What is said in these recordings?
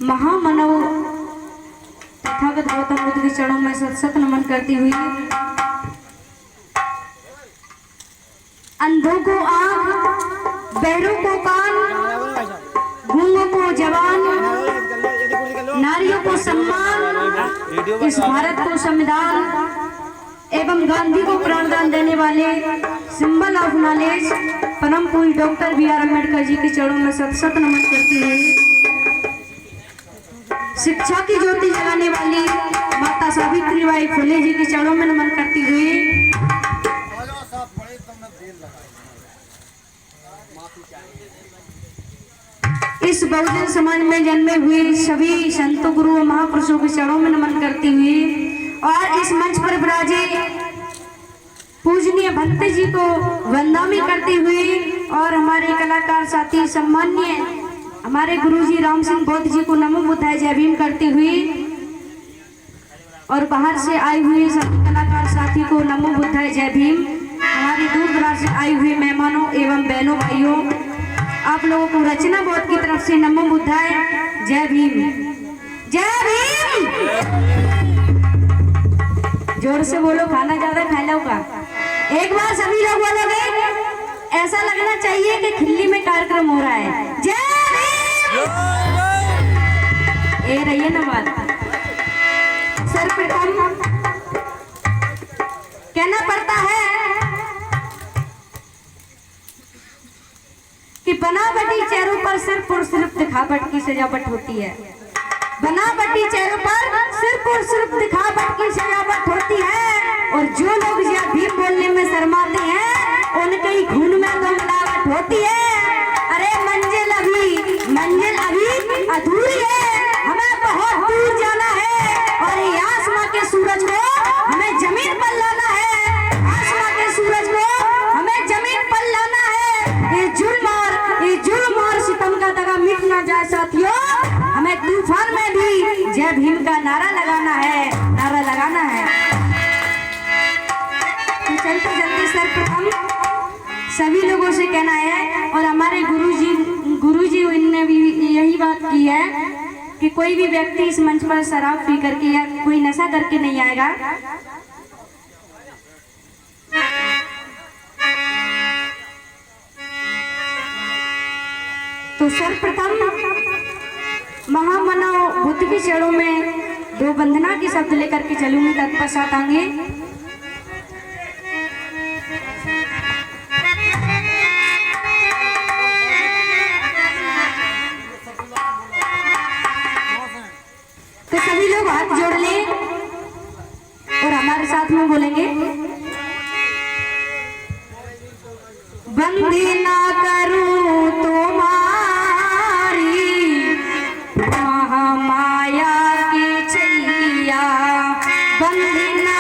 महामानव तथागत गौतम बुद्ध के चरणों में सत नमन करती हुई, अंधों को आंख, बहरों को कान, गूंगों को जबान, नारियों को सम्मान, इस भारत को संविधान एवं गांधी को प्राणदान देने वाले सिंबल ऑफ नॉलेज परम पूज्य डॉक्टर बी.आर. अम्बेडकर जी के चरणों में सत नमन करती हुई, शिक्षा की ज्योति जगाने वाली माता सावित्रीबाई फुले जी के चरणों में नमन करती हुई, इस बहुजन समाज में जन्मे हुए सभी संतों गुरुओं महापुरुषों के चरणों में नमन करती हुई और इस मंच पर विराजे पूजनीय भक्त जी को वंदना करती हुई और हमारे कलाकार साथी सम्मान्य हमारे गुरुजी राम सिंह बौद्ध जी को नमो बुद्धाय जय भीम करती हुई और बाहर से आए हुए सभी कलाकार साथी को नमो बुद्धाय जय भीम। हमारी दूर दराज से आई हुई मेहमानों एवं बहनों भाइयों, आप लोगों को रचना बोध की तरफ से नमो बुद्धाय जय भीम। जय भीम। जोर से बोलो, खाना ज्यादा खा लो का। एक बार सभी लोग बोलोगे, ऐसा लगना चाहिए कि खिल्ली में कार्यक्रम हो रहा है। जय भीम। ये रही है ना बात। सर्वप्रथम कहना पड़ता है कि बनावटी चेहरों पर सिर्फ और सिर्फ दिखावट की सजावट होती है। बनावटी चेहरों पर सिर्फ और सिर्फ दिखावट की सजावट होती है और जो लोग जय भीम बोलने में शर्माते हैं उनके ही खून में तो मिलावट होती है। अरे मंजिल अभी अधूरी है, हमें बहुत दूर जाना है और ये आसमां के सूरज को हमें जमीन पर लाना है। आसमां के सूरज को हमें जमीन पर लाना है। ये जुल्म और सितम का दगा मिट ना जाए साथियों, हमें तूफान में भी जय भीम का नारा लगाना है। तो चलते जल्दी सर्वप्रथम सभी लोगों से कहना है और हमारे गुरुजी ने भी यही बात की है कि कोई भी व्यक्ति इस मंच पर शराब पी करके या कोई नशा करके नहीं आएगा। तो सर्वप्रथम महामानव बुद्ध के चरणों में दो वंदना के शब्द लेकर के चलूंगी, तत्पश्चात आएंगे। तो सभी लोग हाथ जोड़ लें और हमारे साथ में बोलेंगे, बंदी ना करूं तुम्हारी महामाया की छैया, बंदी ना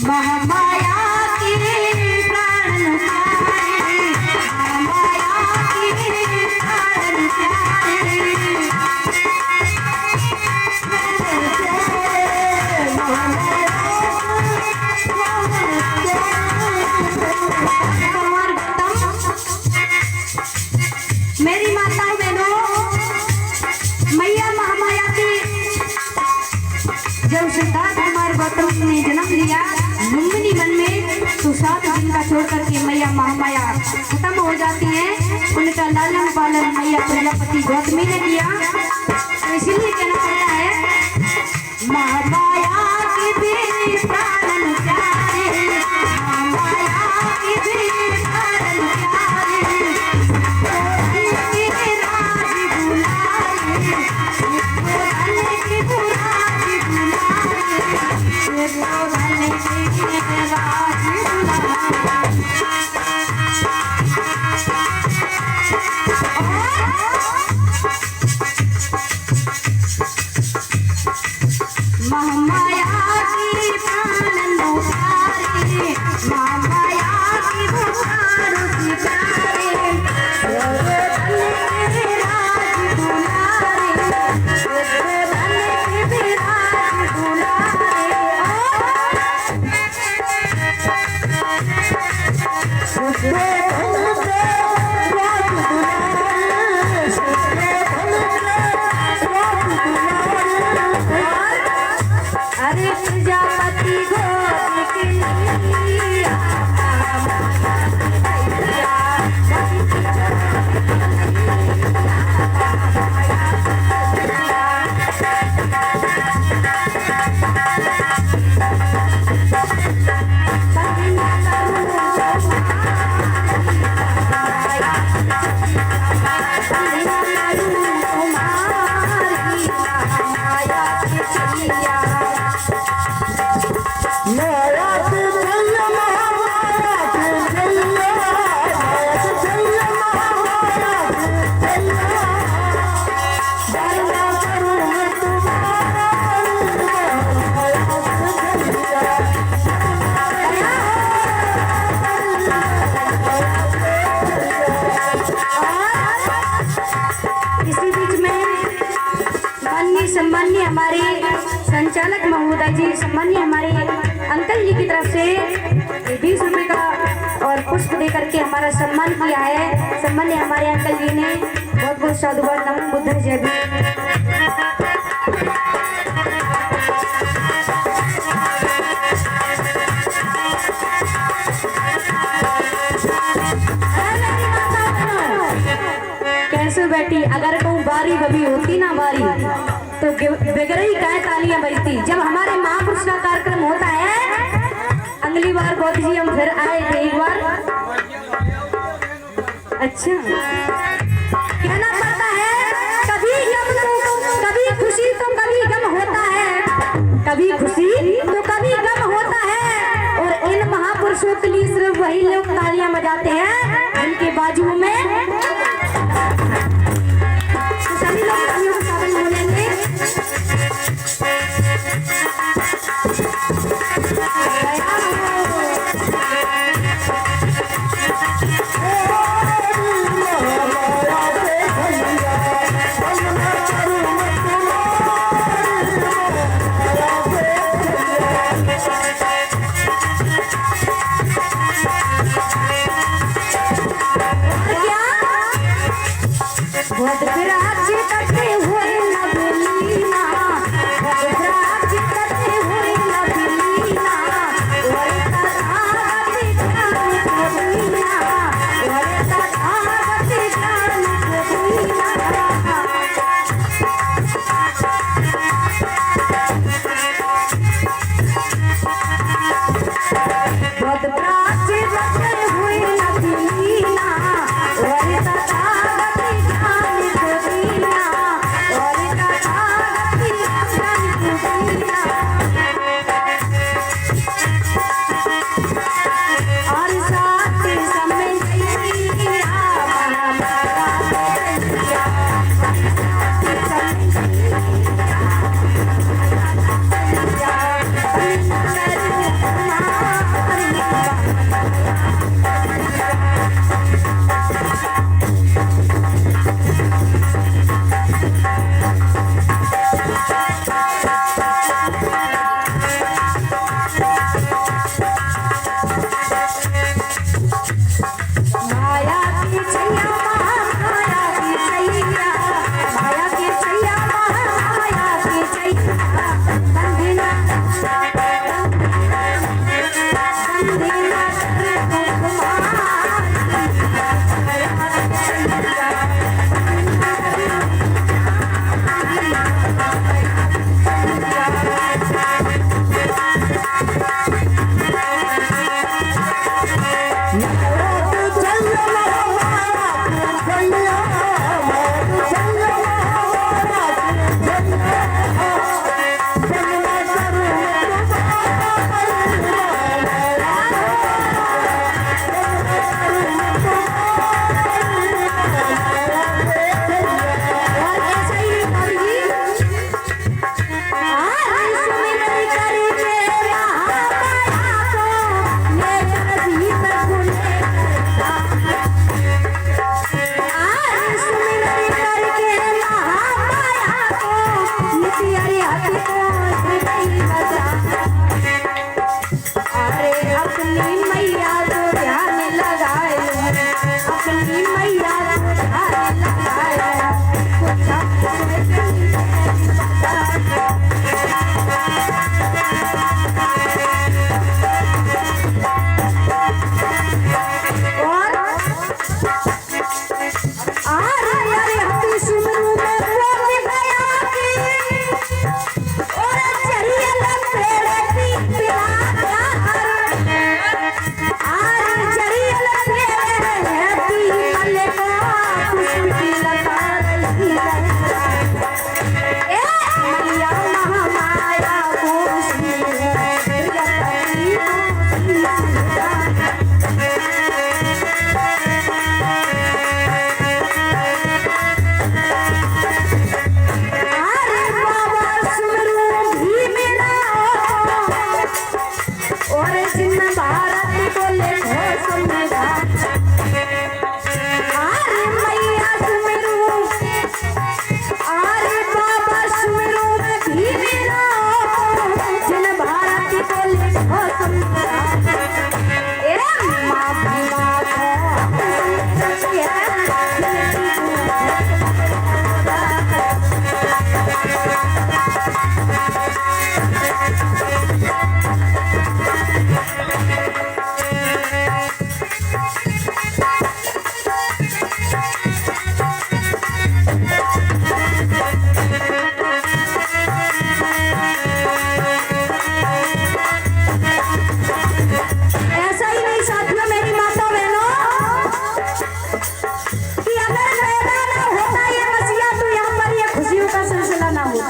महामाया की प्राण प्यारी, महामाया की प्राण प्यारी, मेरी माताओं बहनों, मैया महामाया की जब सिद्धार्थ कुमार गौतम ने जन्म लिया लुम्बिनी वन में, तो 7 दिन का छोड़ करके मैया महामाया खत्म हो जाती है। उनका लालन पालन मैया प्रजापति गौतमी ने किया। करूं तुम्हारी माया की छैया। सम्मान्य हमारे संचालक महोदय जी, सम्मान्य हमारे अंकल जी की तरफ से 20 रुपए का और पुष्प दे करके हमारा सम्मान किया है। सम्मान्य हमारे अंकल जी ने बहुत बहुत साधुवाद। नमो बुद्ध जय भीम। कैसे बेटी, अगर कहूँ बारी बभी होती ना बारी तो बगैर ही काय तालियां बजती। जब हमारे महापुरुष का कार्यक्रम होता है, अगली बार बहुत जी हम फिर आए थे एक बार। अच्छा कहना पड़ता है, कभी गम तो कभी खुशी तो कभी गम होता है, कभी खुशी तो कभी गम होता है। और इन महापुरुषों के लिए सिर्फ वही लोग तालियां बजाते हैं उनके बाजू में। तो सभी लोग तालियों के साथ बोलेंगे। हुई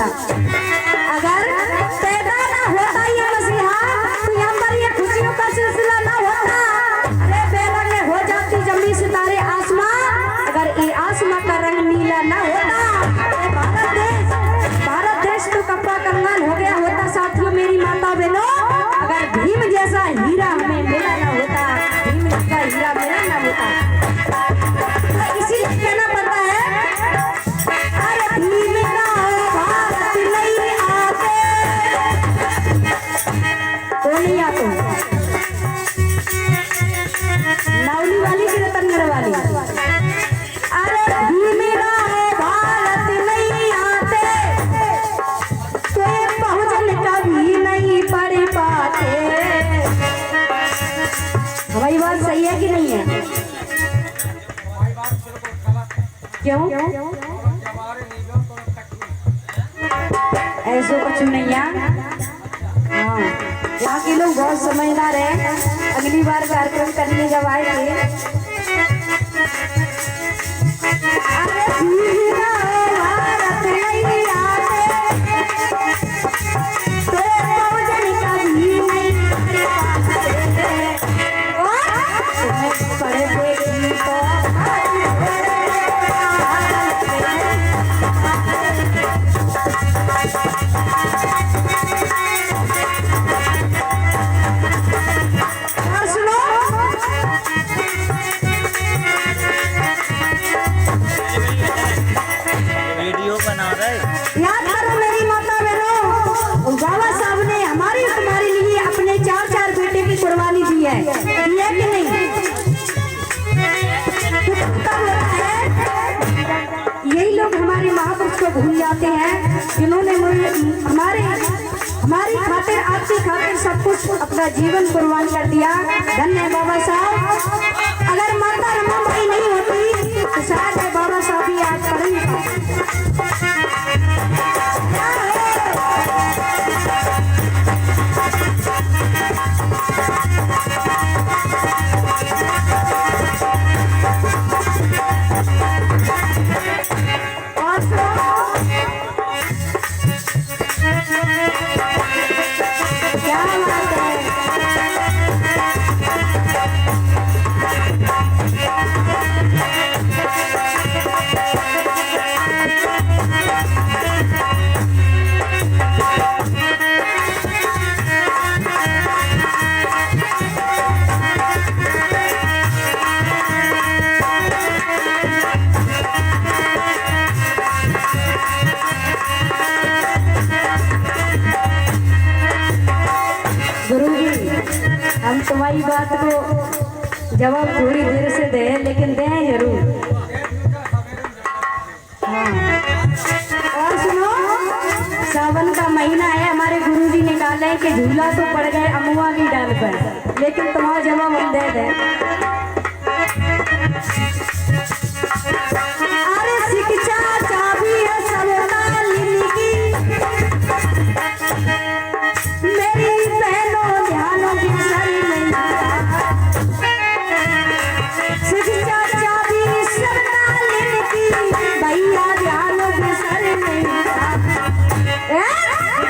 होता। अगर पैदा ना होता ये मसीहा तो यहाँ पर ये खुशियों का सिलसिला ना होता। अरे बेलों में हो जाती जमी सितारे आसमां, अगर ये आसमां का रंग नीला ना होता। भारत देश तो कपड़ा कंगाल हो गया होता साथियों मेरी माता बहनों, अगर भीम जैसा हीरा हमें मिला ना होता, भीम जैसा हीरा मिला ना होता। तो इसीलिए कहना पड़ता है, अरे भीम ना भारत नहीं आते, तो नहीं आते। नावली वाली की रतनगढ़ वाली, अरे भीम ना भारत नहीं आते, तो ये बहुजन कभी नहीं पढ़ पाते। हमारी बात सही है कि नहीं है? क्यों? ऐसा कुछ नहीं है। हाँ, यहाँ के लोग बहुत समझदार हैं। अगली बार कार्यक्रम करने जब आएंगे, अरे भारत नहीं आते, तो बहुजन कभी नहीं पाते। पढ़े देखी तो वीडियो बना रहे। याद करो मेरी माता बहनों, बाबा साहब ने हमारी तुम्हारे लिए अपने 4 बेटे की कुर्बानी दी है कि नहीं? यही लोग हमारे महापुरुष को भूल जाते हैं, जिन्होंने हमारी खातिर आपकी खातिर सब कुछ अपना जीवन कुर्बान कर दिया। धन्य बाबा साहब। अगर माता रमाबाई नहीं होती तो शायद बाबा साहब भी आज पढ़ नहीं पाते। क्या बात है? हम तुम्हारी बात को जवाब थोड़ी देर से दें, लेकिन दें जरूर। हाँ। और सुनो, सावन का महीना है, हमारे गुरुजी ने कहा है कि झूला तो पड़ गए अमुआ की डाल पर, लेकिन तुम्हारा जवाब हम दे दें। अरे शिक्षा चाबी है सबका लिखी, मेरी बहनों ध्यानों की सही नहीं। शिक्षा चाबी सबका लिखी, भैया ध्यानों की सही नहीं।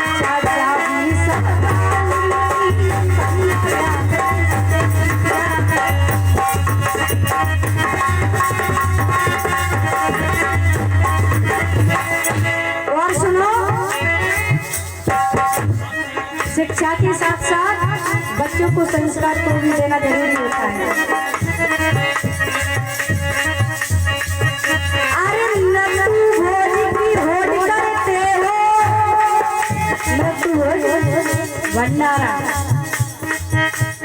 शिक्षा चाबी सबका और सुनो, शिक्षा के साथ साथ बच्चों को संस्कार को भी देना जरूरी होता है। अरे मृत्यु भोज की भोज करते हो, मृत्यु भोज भंडारा।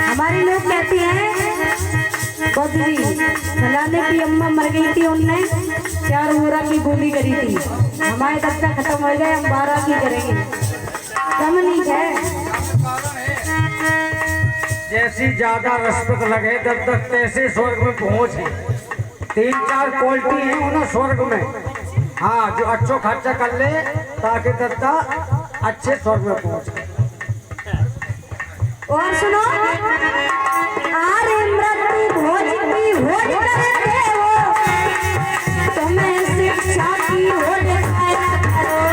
हमारे लोग कहते हैं बदली फलाने की अम्मा मर गई थी, उनने 4 मोरा की गोली करी थी, हमारे दफ्तर खत्म हो गए, हम 12 की करेंगे। कम नहीं है। जैसी ज्यादा रिश्वत लगे तब तक तैसे स्वर्ग में पहुंचे। 3-4 क्वालिटी है उन्हें स्वर्ग में। हाँ, जो अच्छो खर्चा कर ले ताकि दत्ता अच्छे स्वर्ग में पहुंचे। और सुनो, अरे मृत्यु भोज की भोज करते हो, तुम्हें शिक्षा की भोज करो।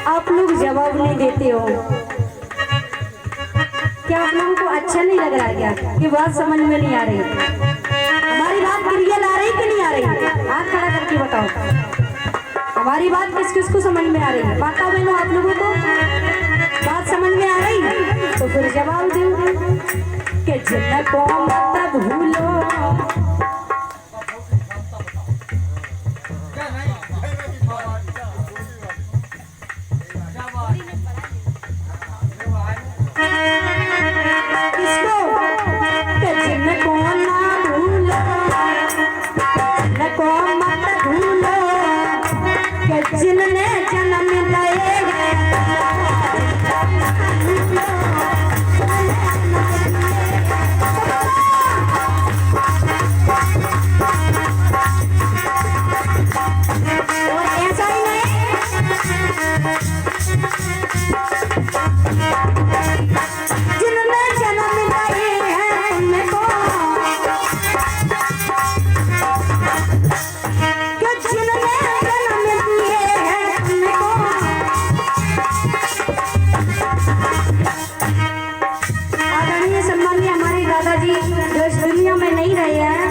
आप लोग जवाब नहीं देते हो, क्या आप लोगों को अच्छा नहीं लग रहा है क्या? ये बात समझ में नहीं आ रही, हमारी बात क्लियर आ रही कि नहीं आ रही? हाथ खड़ा करके बताओ, हमारी बात किस किस को समझ में आ रही है? माता बहनों आप लोगों को बात समझ में आ रही? तो फिर जवाब दो कि जिनको मत भूलो, जिनने जन्म दिए और ऐसा ही नहीं, जिनने जन्म दिए हैं उनको, जिनने दादाजी जो इस दुनिया में नहीं रहे हैं,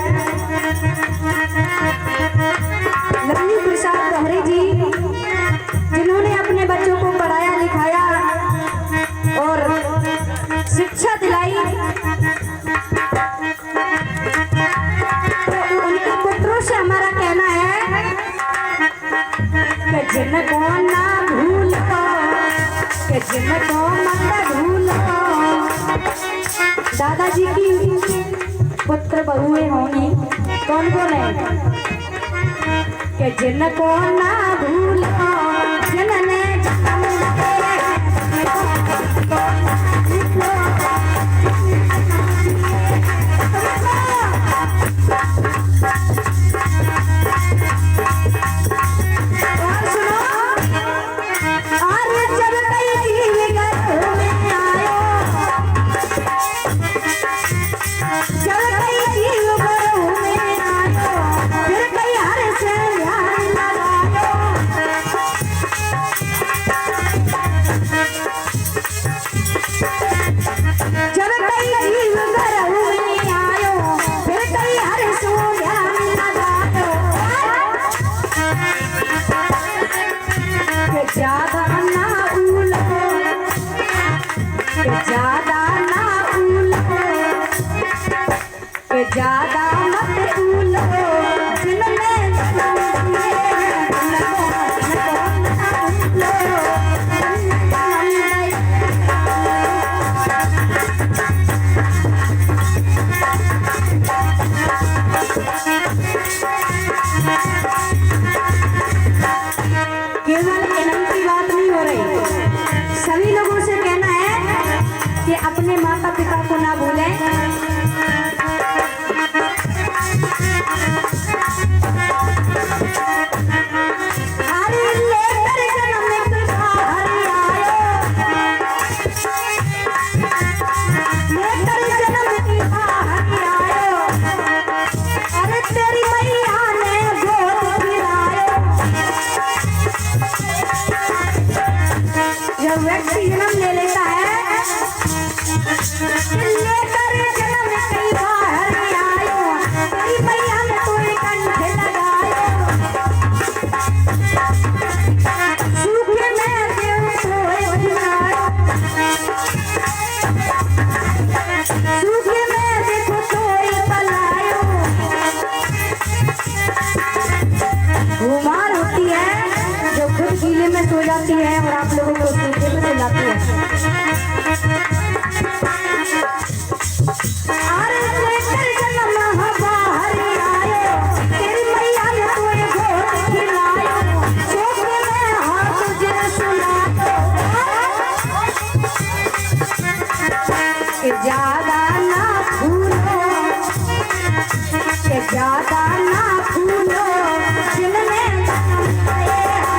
लल्लू प्रसाद दोहरे जी, जिन्होंने अपने बच्चों को पढ़ाया लिखाया और शिक्षा दिलाई, तो उनके पुत्रों से हमारा कहना है कि जिनको ना भूलो, कि जिनको मत भूलो। दादाजी की पुत्र बहुएं होंगी, कौन कौन है? कि जिनको ना भूलो, जिनने जन्म दिए और सुनो, अरे जब कई जीव घर में आयो, जब कई जीव घरों में आयो, फिर कई हर से ध्यान लगायो, जब कई जीव घरों में आयो, फिर कई हर से ध्यान लगायो, कि ज्यादा ना भूलो, कि ज्यादा ना भूलो, कि ज्यादा मत भूलो, जिनने जन्म दिए हैं उनको, जिनको ना भूलो। केवल इन्हीं की बात नहीं हो रही, सभी लोगों से कहना है कि अपने माता पिता को ना भूलें, अरे लेकर जन्म के बाहर आयो, लेकर जन्म के बाहर आयो, अरे तेरी मैया ने गोद गिरायो। जब व्यक्ति जन्म ले लेता है, लेकर जन्म के बाहर आयो, तेरी मैया ने कोई कंठ लगायो, सूखे में देव सोए उठायो, सूखे में देखो सोए पलायो। वो मार होती है जो खुद गीले में सो जाती है और आप लोगों को सूखे में सुलाती है। अरे लेकर जन्म बाहर आयो, तेरी मैया ने कोई गोद खिलायो, सूखे में हाथ तुझे सुलायो, कि ज्यादा ना भूलो, कि ज्यादा ना भूलो, जिनने जन्म दिए हैं।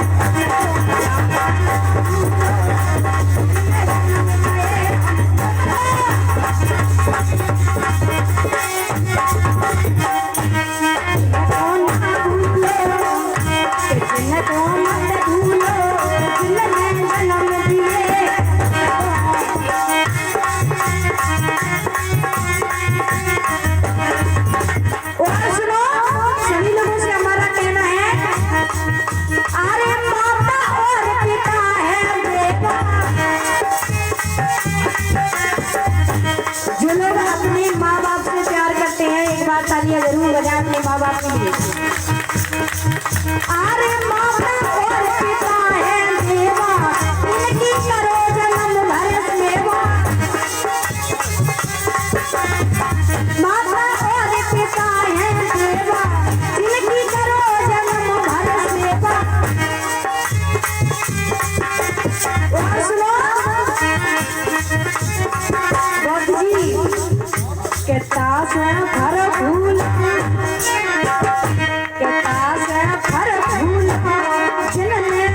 जोरदार तालियां जरूर बजाएं अपने माँ बाप के लिए। अरे माता और पिता है देवा, इनकी करो जन्म भर सेवा। माता और पिता है देवा, इनकी करो जन्म भर सेवा। और सुनो बौद्ध जी के तास है फर फूल, के तास है फर फूल, जिनने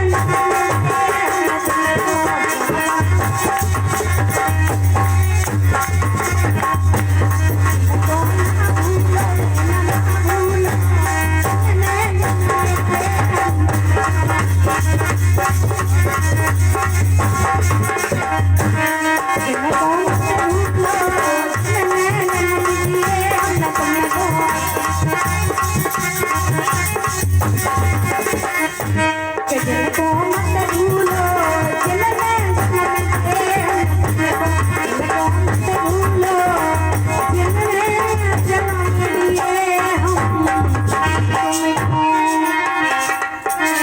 कौन